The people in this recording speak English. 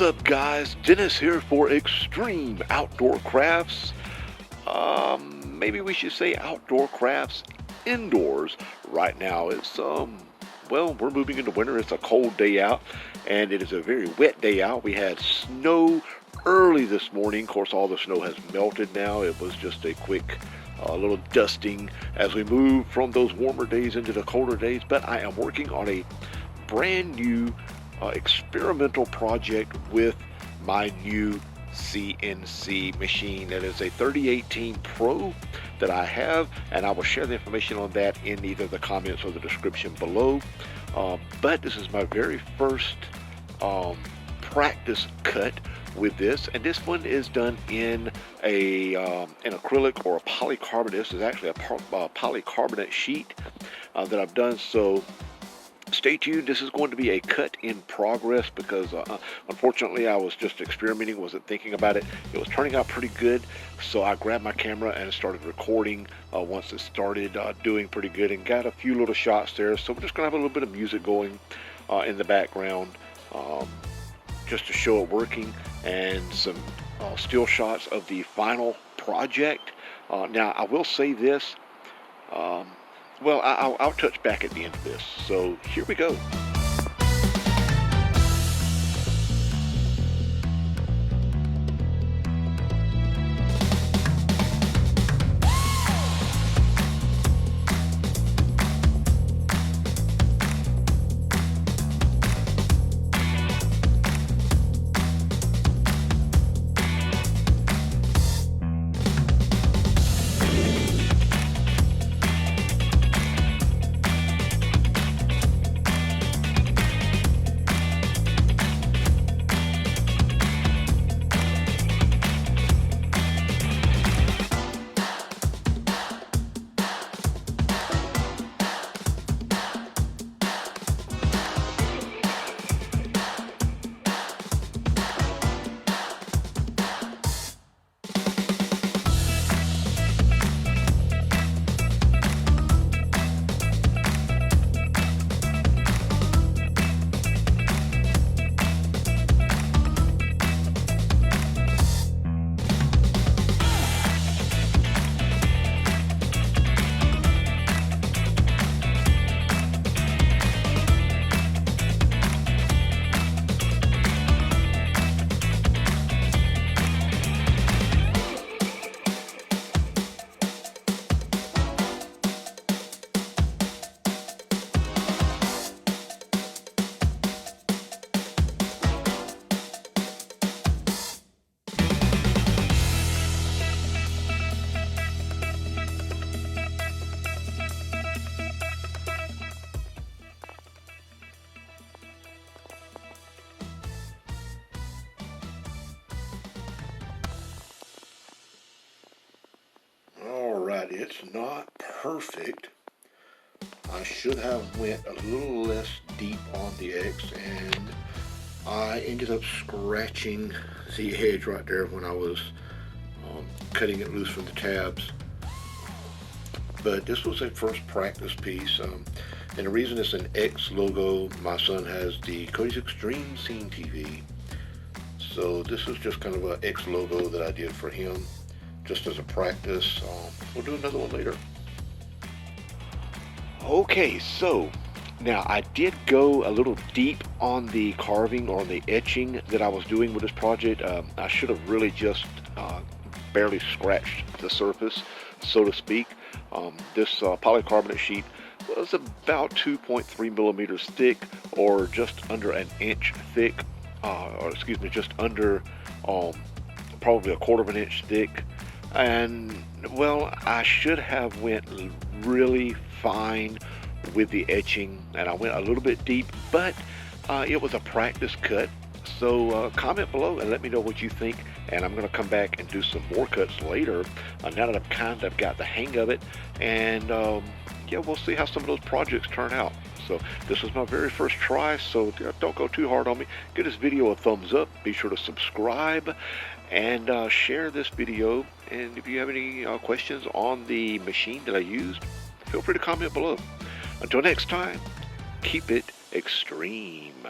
What's up, guys? Dennis here for Extreme Outdoor Crafts. Maybe we should say outdoor crafts indoors. Right now it's well, we're moving into winter. It's a cold day out, and it is a very wet day out. We had snow early this morning. Of course, all the snow has melted now. It was just a quick little dusting as we move from those warmer days into the colder days. But I am working on a brand new experimental project with my new CNC machine. That is a 3018 Pro that I have, and I will share the information on that in either the comments or the description below. But this is my very first practice cut with this, and this one is done in an acrylic or a polycarbonate. This is actually a polycarbonate sheet that I've done. So stay tuned. This is going to be a cut in progress because unfortunately I was just experimenting, wasn't thinking about it. It was turning out pretty good, so I grabbed my camera and started recording once it started doing pretty good, and got a few little shots there. So we're just gonna have a little bit of music going in the background just to show it working, and some still shots of the final project. Now I will say this, well, I'll touch back at the end of this. So here we go. Alright, it's not perfect. I should have went a little less deep on the X, and I ended up scratching the edge right there when I was cutting it loose from the tabs. But this was a first practice piece, and the reason it's an X logo, my son has the Cody's Extreme Scene TV, so this is just kind of an X logo that I did for him, just as a practice. We'll do another one later. Okay, so now I did go a little deep on the carving or on the etching that I was doing with this project. I should have really just barely scratched the surface, so to speak. This polycarbonate sheet was about 2.3 millimeters thick, or just under an inch thick, or excuse me, just under probably a quarter of an inch thick. And well, I should have went really fine with the etching, and I went a little bit deep, but it was a practice cut. So comment below and let me know what you think, and I'm going to come back and do some more cuts later now that I've kind of got the hang of it. And yeah, we'll see how some of those projects turn out. So this was my very first try, so don't go too hard on me. Give this video a thumbs up. Be sure to subscribe and share this video. And if you have any questions on the machine that I used, feel free to comment below. Until next time, keep it extreme.